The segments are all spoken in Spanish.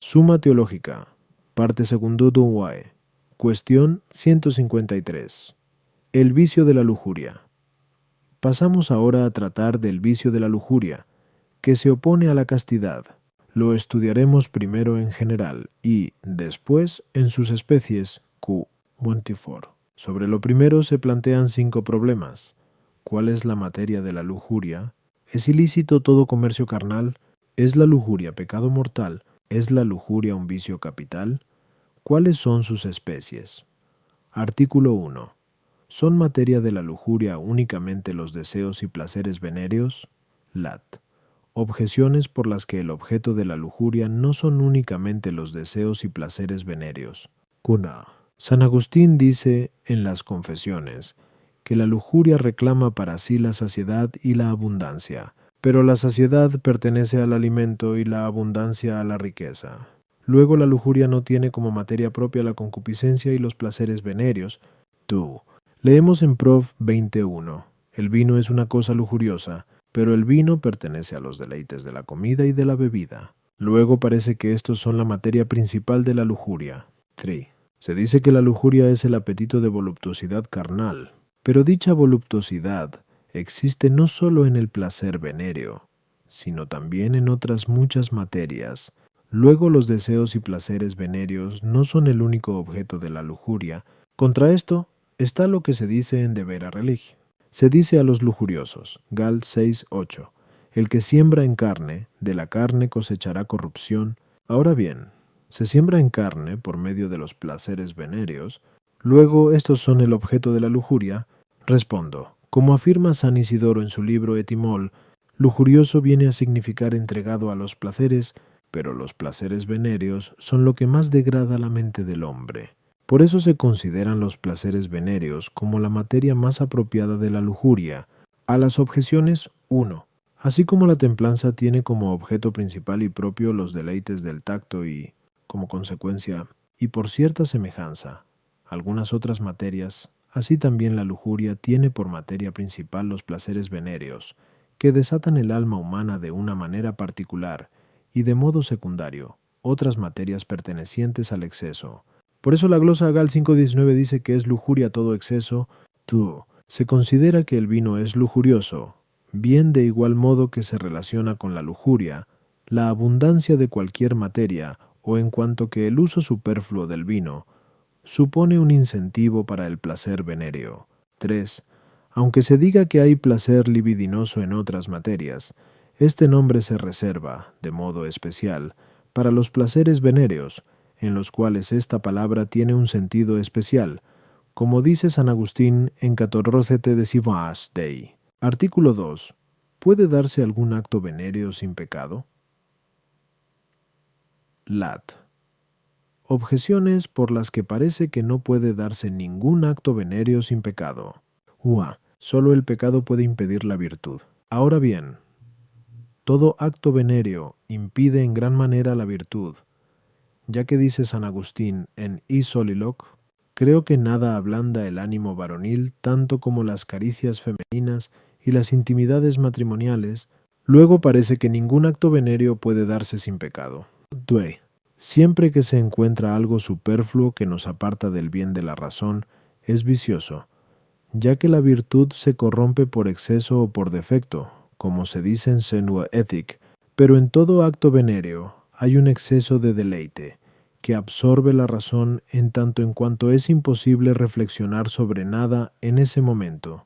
Summa Teológica, parte secundum Vae. Cuestión 153. El vicio de la lujuria. Pasamos ahora a tratar del vicio de la lujuria, que se opone a la castidad. Lo estudiaremos primero en general y, después, en sus especies Q. Montifor. Sobre lo primero se plantean 5 problemas. ¿Cuál es la materia de la lujuria? ¿Es ilícito todo comercio carnal? ¿Es la lujuria pecado mortal? ¿Es la lujuria un vicio capital? ¿Cuáles son sus especies? Artículo 1. ¿Son materia de la lujuria únicamente los deseos y placeres venéreos? Lat. Objeciones por las que el objeto de la lujuria no son únicamente los deseos y placeres venéreos. Cuna. San Agustín dice en las Confesiones que la lujuria reclama para sí la saciedad y la abundancia, pero la saciedad pertenece al alimento y la abundancia a la riqueza. Luego la lujuria no tiene como materia propia la concupiscencia y los placeres venéreos. Tú. Leemos en Prov 21. El vino es una cosa lujuriosa, pero el vino pertenece a los deleites de la comida y de la bebida. Luego parece que estos son la materia principal de la lujuria. 3. Se dice que la lujuria es el apetito de voluptuosidad carnal, pero dicha voluptuosidad existe no solo en el placer venéreo, sino también en otras muchas materias. Luego los deseos y placeres venéreos no son el único objeto de la lujuria. Contra esto está lo que se dice en De Vera Religio. Se dice a los lujuriosos, Gal 6:8, el que siembra en carne, de la carne cosechará corrupción. Ahora bien, se siembra en carne por medio de los placeres venéreos, luego estos son el objeto de la lujuria. Respondo, como afirma San Isidoro en su libro Etimol, lujurioso viene a significar entregado a los placeres, pero los placeres venéreos son lo que más degrada la mente del hombre. Por eso se consideran los placeres venéreos como la materia más apropiada de la lujuria. A las objeciones 1. Así como la templanza tiene como objeto principal y propio los deleites del tacto y, como consecuencia, y por cierta semejanza, algunas otras materias, así también la lujuria tiene por materia principal los placeres venéreos, que desatan el alma humana de una manera particular, y de modo secundario, otras materias pertenecientes al exceso. Por eso la glosa Gal 5:19 dice que es lujuria todo exceso. Tú. Se considera que el vino es lujurioso, bien de igual modo que se relaciona con la lujuria, la abundancia de cualquier materia, o en cuanto que el uso superfluo del vino supone un incentivo para el placer venéreo. 3. Aunque se diga que hay placer libidinoso en otras materias, este nombre se reserva, de modo especial, para los placeres venéreos, en los cuales esta palabra tiene un sentido especial, como dice San Agustín en 14 Decimás Dei. Artículo 2. ¿Puede darse algún acto venéreo sin pecado? Lat. Objeciones por las que parece que no puede darse ningún acto venéreo sin pecado. Ua. Solo el pecado puede impedir la virtud. Ahora bien, todo acto venéreo impide en gran manera la virtud, ya que dice San Agustín en I Soliloq, creo que nada ablanda el ánimo varonil tanto como las caricias femeninas y las intimidades matrimoniales. Luego parece que ningún acto venéreo puede darse sin pecado. Due. Siempre que se encuentra algo superfluo que nos aparta del bien de la razón, es vicioso, ya que la virtud se corrompe por exceso o por defecto, como se dice en Senua Ethic, pero en todo acto venéreo hay un exceso de deleite, que absorbe la razón en tanto en cuanto es imposible reflexionar sobre nada en ese momento,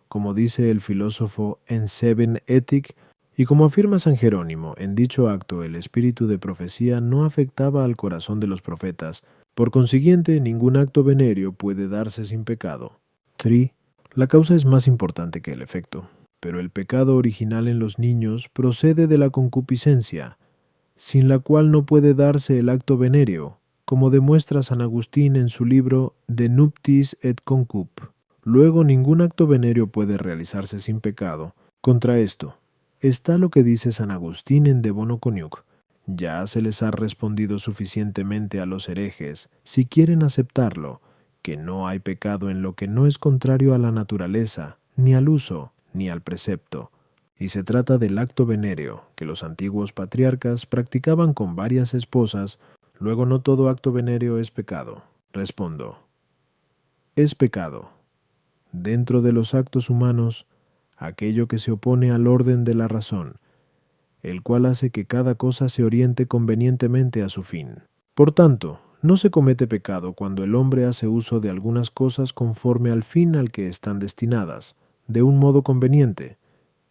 como dice el filósofo en Seven Ethic, y como afirma San Jerónimo, en dicho acto el espíritu de profecía no afectaba al corazón de los profetas, por consiguiente ningún acto venéreo puede darse sin pecado. 3. La causa es más importante que el efecto, pero el pecado original en los niños procede de la concupiscencia, sin la cual no puede darse el acto venéreo, como demuestra San Agustín en su libro De Nuptis et Concup. Luego ningún acto venéreo puede realizarse sin pecado. Contra esto está lo que dice San Agustín en De Bono Coniuc. Ya se les ha respondido suficientemente a los herejes, si quieren aceptarlo, que no hay pecado en lo que no es contrario a la naturaleza, ni al uso, ni al precepto. y se trata del acto venéreo que los antiguos patriarcas practicaban con varias esposas. Luego no todo acto venéreo es pecado. Respondo, es pecado. Dentro de los actos humanos, aquello que se opone al orden de la razón, el cual hace que cada cosa se oriente convenientemente a su fin. Por tanto, no se comete pecado cuando el hombre hace uso de algunas cosas conforme al fin al que están destinadas, de un modo conveniente,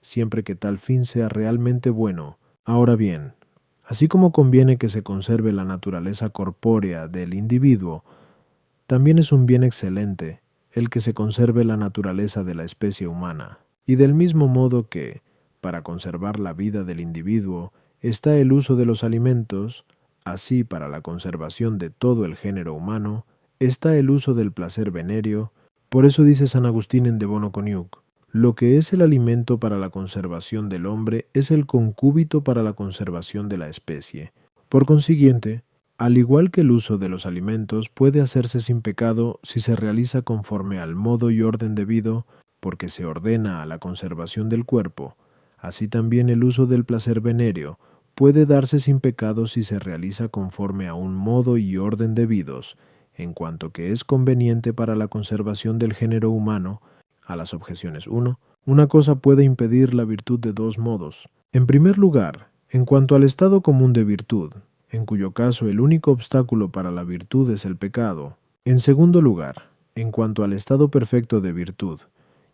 siempre que tal fin sea realmente bueno. Ahora bien, así como conviene que se conserve la naturaleza corpórea del individuo, también es un bien excelente el que se conserve la naturaleza de la especie humana. Y del mismo modo que, para conservar la vida del individuo, está el uso de los alimentos, así para la conservación de todo el género humano, está el uso del placer venéreo. Por eso dice San Agustín en De Bono Conjug, lo que es el alimento para la conservación del hombre es el concúbito para la conservación de la especie. Por consiguiente, al igual que el uso de los alimentos puede hacerse sin pecado si se realiza conforme al modo y orden debido, porque se ordena a la conservación del cuerpo, así también el uso del placer venéreo puede darse sin pecado si se realiza conforme a un modo y orden debidos, en cuanto que es conveniente para la conservación del género humano. A las objeciones 1, una cosa puede impedir la virtud de dos modos. En primer lugar, en cuanto al estado común de virtud, en cuyo caso el único obstáculo para la virtud es el pecado. En segundo lugar, en cuanto al estado perfecto de virtud,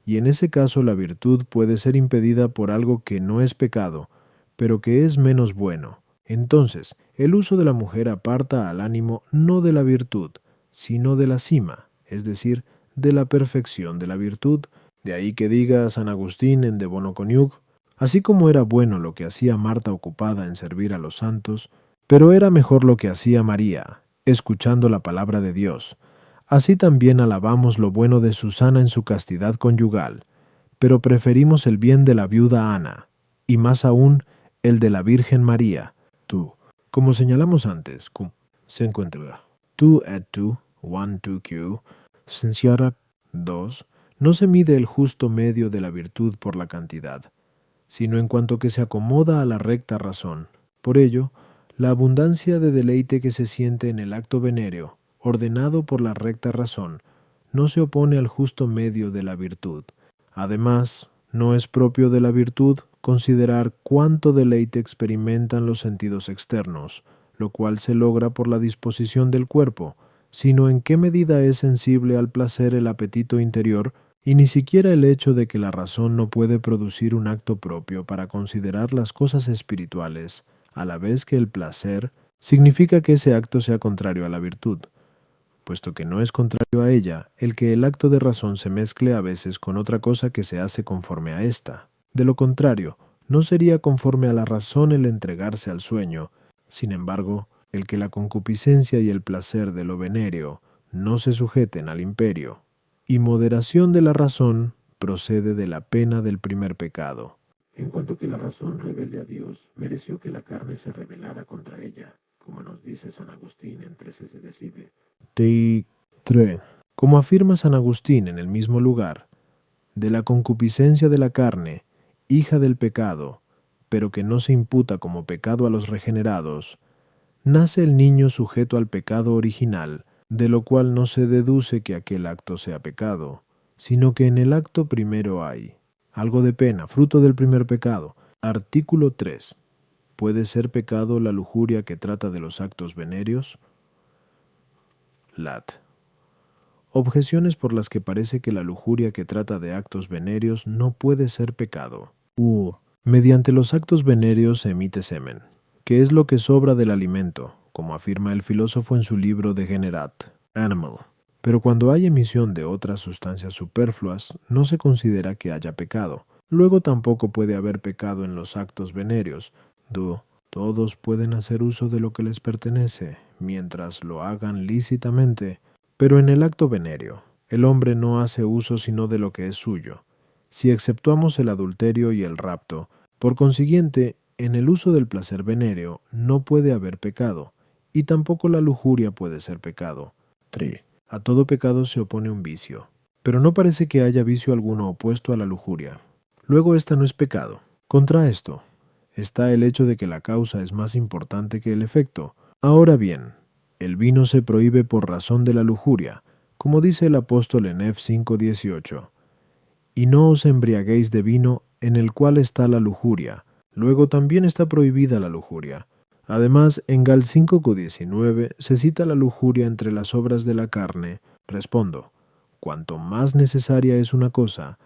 y en ese caso la virtud puede ser impedida por algo que no es pecado, pero que es menos bueno. Entonces, el uso de la mujer aparta al ánimo no de la virtud, sino de la cima, es decir, de la perfección de la virtud. De ahí que diga San Agustín en De Bono Conjug, así como era bueno lo que hacía Marta ocupada en servir a los santos, pero era mejor lo que hacía María, escuchando la palabra de Dios. Así también alabamos lo bueno de Susana en su castidad conyugal, pero preferimos el bien de la viuda Ana, y más aún el de la Virgen María. Tú, como señalamos antes, se encuentra tú et tú, 1, 2, Q, Senciara 2, no se mide el justo medio de la virtud por la cantidad, sino en cuanto que se acomoda a la recta razón. Por ello, la abundancia de deleite que se siente en el acto venéreo, ordenado por la recta razón, no se opone al justo medio de la virtud. Además, no es propio de la virtud considerar cuánto deleite experimentan los sentidos externos, lo cual se logra por la disposición del cuerpo, sino en qué medida es sensible al placer el apetito interior, y ni siquiera el hecho de que la razón no puede producir un acto propio para considerar las cosas espirituales, a la vez que el placer significa que ese acto sea contrario a la virtud, puesto que no es contrario a ella el que el acto de razón se mezcle a veces con otra cosa que se hace conforme a ésta. De lo contrario, no sería conforme a la razón el entregarse al sueño. Sin embargo, el que la concupiscencia y el placer de lo venéreo no se sujeten al imperio, y moderación de la razón procede de la pena del primer pecado. En cuanto que la razón rebelde a Dios, mereció que la carne se rebelara contra ella, como nos dice San Agustín en 13 de Decibe. Dei 3. Como afirma San Agustín en el mismo lugar, de la concupiscencia de la carne, hija del pecado, pero que no se imputa como pecado a los regenerados, nace el niño sujeto al pecado original, de lo cual no se deduce que aquel acto sea pecado, sino que en el acto primero hay algo de pena, fruto del primer pecado. Artículo 3. ¿Puede ser pecado la lujuria que trata de los actos venéreos? Lat. Objeciones por las que parece que la lujuria que trata de actos venéreos no puede ser pecado. Mediante los actos venéreos se emite semen, que es lo que sobra del alimento, como afirma el filósofo en su libro De Generat Animal. Pero cuando hay emisión de otras sustancias superfluas, no se considera que haya pecado. Luego tampoco puede haber pecado en los actos venéreos. Todos pueden hacer uso de lo que les pertenece, mientras lo hagan lícitamente. Pero en el acto venéreo, el hombre no hace uso sino de lo que es suyo. Si exceptuamos el adulterio y el rapto, por consiguiente, en el uso del placer venéreo no puede haber pecado, y tampoco la lujuria puede ser pecado. 3. A todo pecado se opone un vicio, pero no parece que haya vicio alguno opuesto a la lujuria. Luego esta no es pecado, Contra esto está el hecho de que la causa es más importante que el efecto. Ahora bien, el vino se prohíbe por razón de la lujuria, como dice el apóstol en F 5:18. Y no os embriaguéis de vino en el cual está la lujuria. Luego también está prohibida la lujuria. Además, en Gal 5:19 se cita la lujuria entre las obras de la carne. Respondo, cuanto más necesaria es una cosa,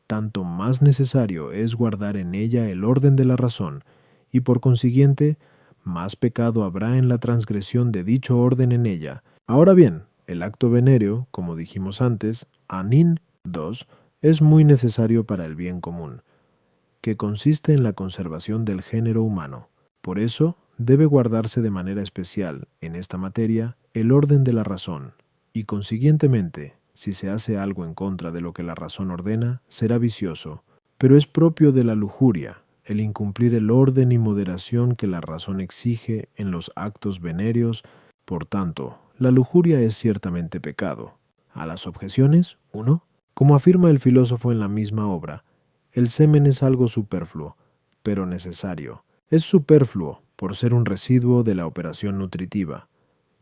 tanto más necesario es guardar en ella el orden de la razón, y por consiguiente, más pecado habrá en la transgresión de dicho orden en ella. Ahora bien, el acto venéreo, como dijimos antes, Anin 2, es muy necesario para el bien común, que consiste en la conservación del género humano. Por eso, debe guardarse de manera especial, en esta materia, el orden de la razón, y consiguientemente, si se hace algo en contra de lo que la razón ordena, será vicioso, pero es propio de la lujuria, el incumplir el orden y moderación que la razón exige en los actos venéreos. Por tanto, la lujuria es ciertamente pecado. A las objeciones, 1. Como afirma el filósofo en la misma obra, el semen es algo superfluo, pero necesario. Es superfluo por ser un residuo de la operación nutritiva,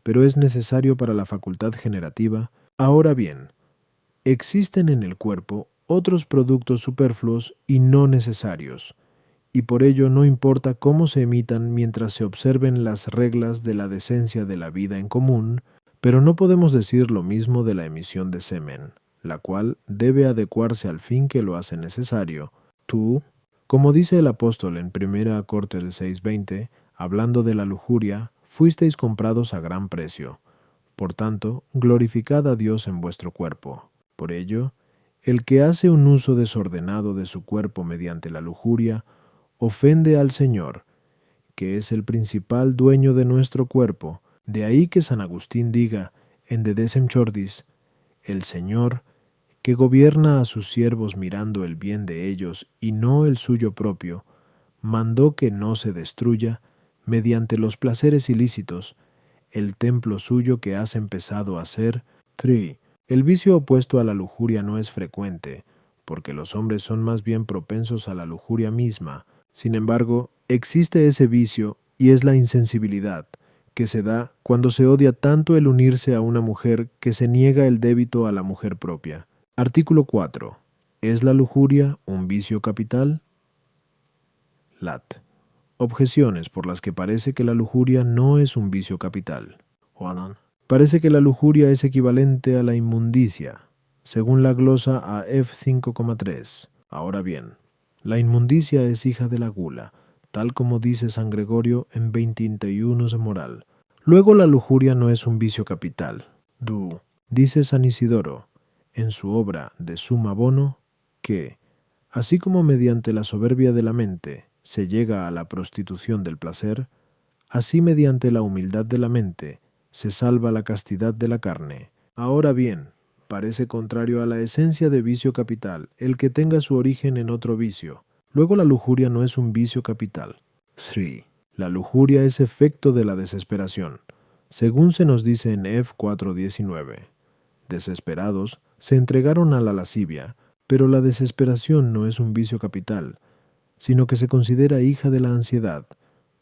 pero es necesario para la facultad generativa. Ahora bien, existen en el cuerpo otros productos superfluos y no necesarios, y por ello no importa cómo se emitan mientras se observen las reglas de la decencia de la vida en común, pero no podemos decir lo mismo de la emisión de semen, la cual debe adecuarse al fin que lo hace necesario. Tú, como dice el apóstol en 1 Cortes 6:20, hablando de la lujuria, fuisteis comprados a gran precio. Por tanto, glorificad a Dios en vuestro cuerpo. Por ello, el que hace un uso desordenado de su cuerpo mediante la lujuria, ofende al Señor, que es el principal dueño de nuestro cuerpo. De ahí que San Agustín diga en De Decem Chordis, el Señor, que gobierna a sus siervos mirando el bien de ellos y no el suyo propio, mandó que no se destruya, mediante los placeres ilícitos, el templo suyo que has empezado a hacer. 3. El vicio opuesto a la lujuria no es frecuente, porque los hombres son más bien propensos a la lujuria misma. Sin embargo, existe ese vicio y es la insensibilidad, que se da cuando se odia tanto el unirse a una mujer que se niega el débito a la mujer propia. Artículo 4. ¿Es la lujuria un vicio capital? Lat. Objeciones por las que parece que la lujuria no es un vicio capital. Juanan. Parece que la lujuria es equivalente a la inmundicia, según la glosa a F 5,3. Ahora bien, la inmundicia es hija de la gula, tal como dice San Gregorio en 21 de Moral. Luego la lujuria no es un vicio capital. Dice San Isidoro, en su obra de Summa Bono, que, así como mediante la soberbia de la mente se llega a la prostitución del placer, así mediante la humildad de la mente se salva la castidad de la carne. Ahora bien, parece contrario a la esencia de vicio capital el que tenga su origen en otro vicio. Luego la lujuria no es un vicio capital. 3. La lujuria es efecto de la desesperación, según se nos dice en F 4:19. Desesperados, se entregaron a la lascivia, pero la desesperación no es un vicio capital, sino que se considera hija de la ansiedad,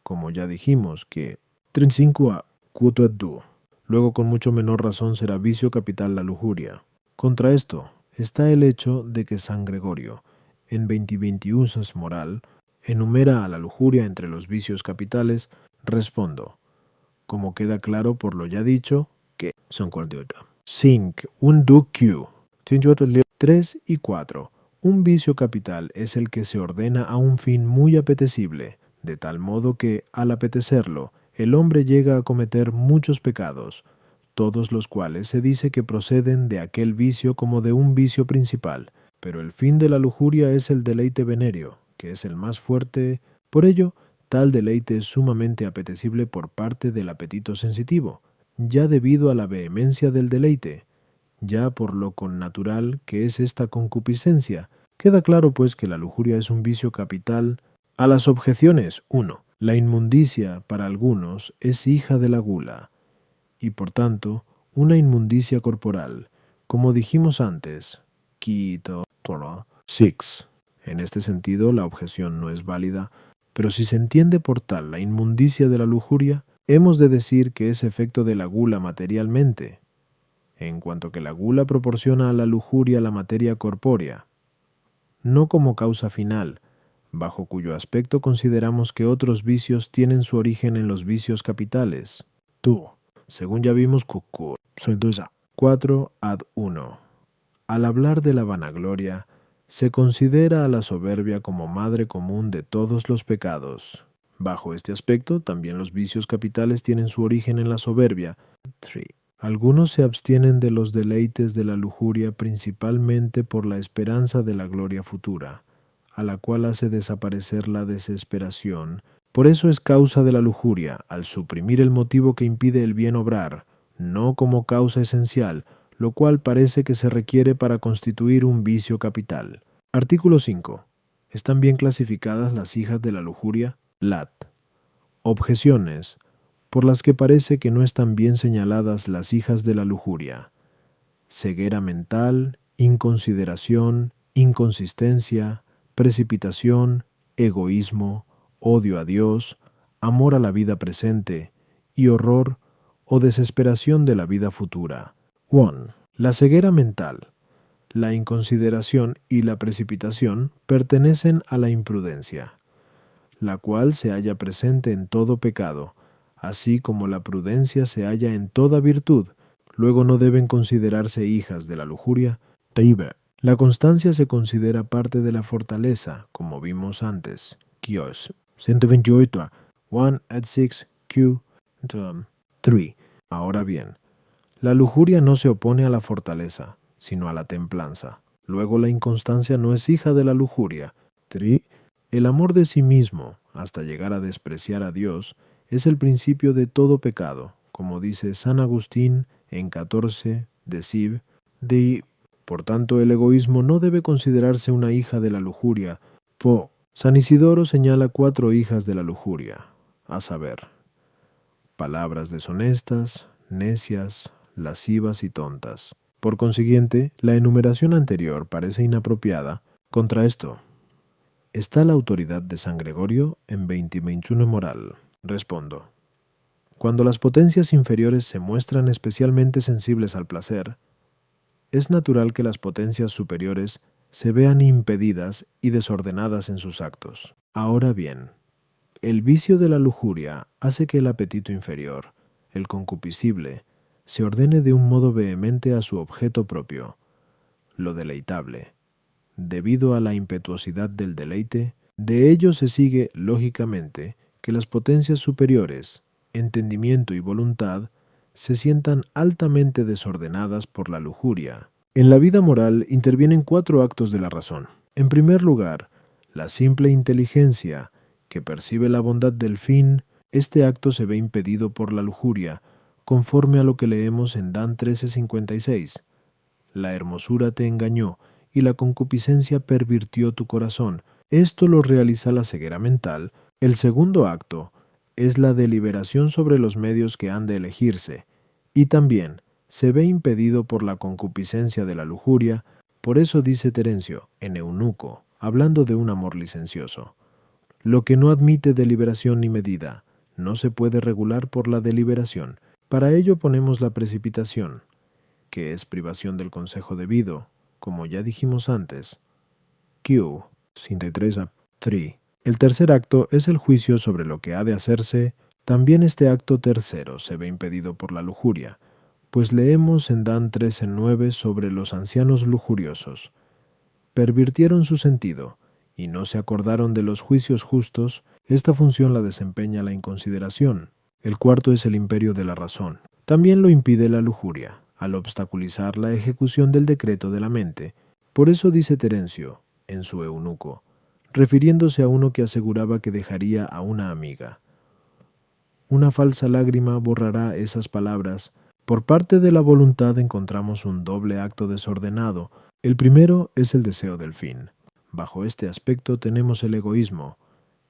como ya dijimos que 35a quoted du. Luego con mucho menor razón será vicio capital la lujuria. Contra esto está el hecho de que San Gregorio, en 2021 Moral, enumera a la lujuria entre los vicios capitales. Respondo, como queda claro por lo ya dicho, que son 48. 5. Un du q. 3 y 4. Un vicio capital es el que se ordena a un fin muy apetecible, de tal modo que, al apetecerlo, el hombre llega a cometer muchos pecados, todos los cuales se dice que proceden de aquel vicio como de un vicio principal, pero el fin de la lujuria es el deleite venéreo, que es el más fuerte. Por ello, tal deleite es sumamente apetecible por parte del apetito sensitivo, ya debido a la vehemencia del deleite, ya por lo connatural que es esta concupiscencia. Queda claro pues que la lujuria es un vicio capital. A las objeciones, 1. La inmundicia para algunos es hija de la gula, y por tanto, una inmundicia corporal, como dijimos antes. Quito, 6. En este sentido, la objeción no es válida, pero si se entiende por tal la inmundicia de la lujuria, hemos de decir que es efecto de la gula materialmente, en cuanto que la gula proporciona a la lujuria la materia corpórea, no como causa final, bajo cuyo aspecto consideramos que otros vicios tienen su origen en los vicios capitales. Tú, según ya vimos, Cucu, soy tuya. 4 ad 1. Al hablar de la vanagloria, se considera a la soberbia como madre común de todos los pecados. Bajo este aspecto, también los vicios capitales tienen su origen en la soberbia. 3. Algunos se abstienen de los deleites de la lujuria principalmente por la esperanza de la gloria futura, a la cual hace desaparecer la desesperación. Por eso es causa de la lujuria, al suprimir el motivo que impide el bien obrar, no como causa esencial, lo cual parece que se requiere para constituir un vicio capital. Artículo 5. ¿Están bien clasificadas las hijas de la lujuria? Lat. Objeciones, por las que parece que no están bien señaladas las hijas de la lujuria: ceguera mental, inconsideración, inconsistencia, precipitación, egoísmo, odio a Dios, amor a la vida presente y horror o desesperación de la vida futura. 1. La ceguera mental, la inconsideración y la precipitación pertenecen a la imprudencia, la cual se halla presente en todo pecado, así como la prudencia se halla en toda virtud. Luego no deben considerarse hijas de la lujuria. Teibe. La constancia se considera parte de la fortaleza, como vimos antes. Kios. 128. 1 at 6 Q. 3. Ahora bien, la lujuria no se opone a la fortaleza, sino a la templanza. Luego la inconstancia no es hija de la lujuria. 3. El amor de sí mismo, hasta llegar a despreciar a Dios, es el principio de todo pecado, como dice San Agustín en 14 de Sib. Por tanto, el egoísmo no debe considerarse una hija de la lujuria. San Isidoro señala 4 hijas de la lujuria, a saber, palabras deshonestas, necias, lascivas y tontas. Por consiguiente, la enumeración anterior parece inapropiada. Contra esto, ¿está la autoridad de San Gregorio en 2021 moral? Respondo. Cuando las potencias inferiores se muestran especialmente sensibles al placer, es natural que las potencias superiores se vean impedidas y desordenadas en sus actos. Ahora bien, el vicio de la lujuria hace que el apetito inferior, el concupiscible, se ordene de un modo vehemente a su objeto propio, lo deleitable. Debido a la impetuosidad del deleite, de ello se sigue, lógicamente, que las potencias superiores, entendimiento y voluntad, se sientan altamente desordenadas por la lujuria. En la vida moral intervienen 4 actos de la razón. En primer lugar, la simple inteligencia, que percibe la bondad del fin. Este acto se ve impedido por la lujuria, conforme a lo que leemos en Dan 13:56. La hermosura te engañó, y la concupiscencia pervirtió tu corazón. Esto lo realiza la ceguera mental. El segundo acto es la deliberación sobre los medios que han de elegirse, y también se ve impedido por la concupiscencia de la lujuria. Por eso dice Terencio, en Eunuco, hablando de un amor licencioso: lo que no admite deliberación ni medida, no se puede regular por la deliberación. Para ello ponemos la precipitación, que es privación del consejo debido, como ya dijimos antes. Q. 53 a 3. El tercer acto es el juicio sobre lo que ha de hacerse. También este acto tercero se ve impedido por la lujuria, pues leemos en Dan 13:9 sobre los ancianos lujuriosos. Pervirtieron su sentido, y no se acordaron de los juicios justos. Esta función la desempeña la inconsideración. El cuarto es el imperio de la razón. También lo impide la lujuria, al obstaculizar la ejecución del decreto de la mente. Por eso dice Terencio, en su Eunuco, refiriéndose a uno que aseguraba que dejaría a una amiga: una falsa lágrima borrará esas palabras. Por parte de la voluntad encontramos un doble acto desordenado. El primero es el deseo del fin. Bajo este aspecto tenemos el egoísmo,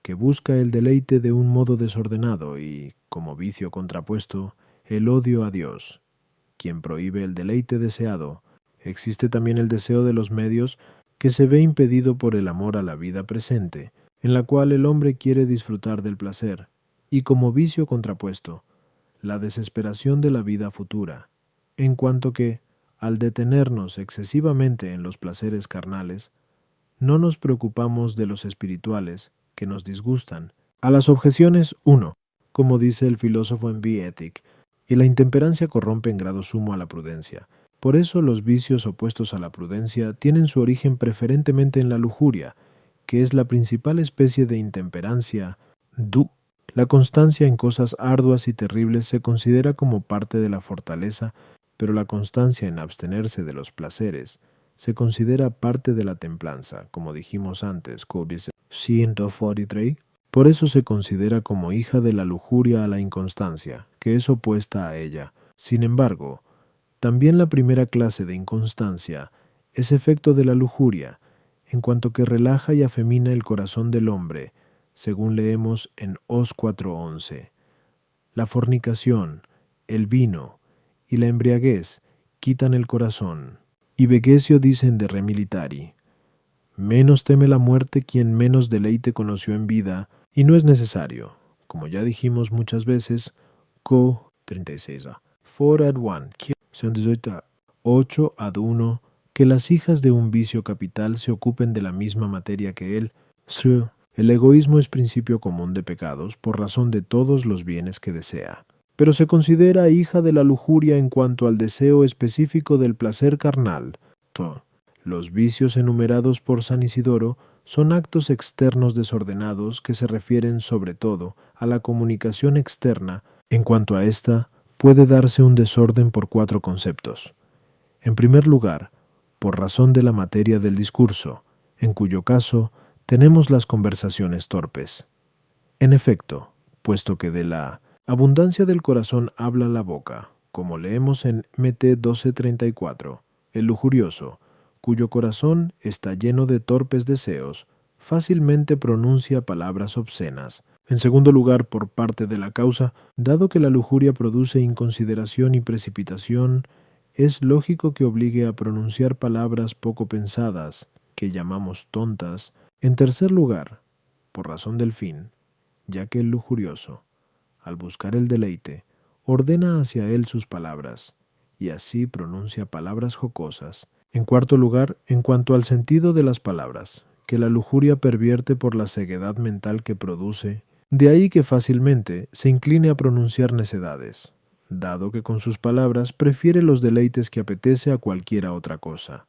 que busca el deleite de un modo desordenado, y, como vicio contrapuesto, el odio a Dios, quien prohíbe el deleite deseado. Existe también el deseo de los medios, que se ve impedido por el amor a la vida presente, en la cual el hombre quiere disfrutar del placer, y como vicio contrapuesto, la desesperación de la vida futura, en cuanto que, al detenernos excesivamente en los placeres carnales, no nos preocupamos de los espirituales, que nos disgustan. A las objeciones 1, como dice el filósofo en Ethic, y la intemperancia corrompe en grado sumo a la prudencia. Por eso los vicios opuestos a la prudencia tienen su origen preferentemente en la lujuria, que es la principal especie de intemperancia. La constancia en cosas arduas y terribles se considera como parte de la fortaleza, pero la constancia en abstenerse de los placeres se considera parte de la templanza, como dijimos antes, 143. Por eso se considera como hija de la lujuria a la inconstancia, que es opuesta a ella. Sin embargo, también la primera clase de inconstancia es efecto de la lujuria, en cuanto que relaja y afemina el corazón del hombre, según leemos en Os 4:11. La fornicación, el vino y la embriaguez quitan el corazón. Y Vegesio dicen de re militari: menos teme la muerte quien menos deleite conoció en vida, y no es necesario, como ya dijimos muchas veces, 36a, 4 ad 1, 8 ad 1, que las hijas de un vicio capital se ocupen de la misma materia que él. El egoísmo es principio común de pecados por razón de todos los bienes que desea, pero se considera hija de la lujuria en cuanto al deseo específico del placer carnal. Los vicios enumerados por San Isidoro son actos externos desordenados que se refieren sobre todo a la comunicación externa. En cuanto a esta, puede darse un desorden por 4 conceptos. En primer lugar, por razón de la materia del discurso, en cuyo caso tenemos las conversaciones torpes. En efecto, puesto que de la abundancia del corazón habla la boca, como leemos en Mt 12:34, el lujurioso, cuyo corazón está lleno de torpes deseos, fácilmente pronuncia palabras obscenas. En segundo lugar, por parte de la causa, dado que la lujuria produce inconsideración y precipitación, es lógico que obligue a pronunciar palabras poco pensadas, que llamamos tontas. En tercer lugar, por razón del fin, ya que el lujurioso, al buscar el deleite, ordena hacia él sus palabras, y así pronuncia palabras jocosas. En cuarto lugar, en cuanto al sentido de las palabras, que la lujuria pervierte por la ceguedad mental que produce, de ahí que fácilmente se incline a pronunciar necedades, dado que con sus palabras prefiere los deleites que apetece a cualquiera otra cosa.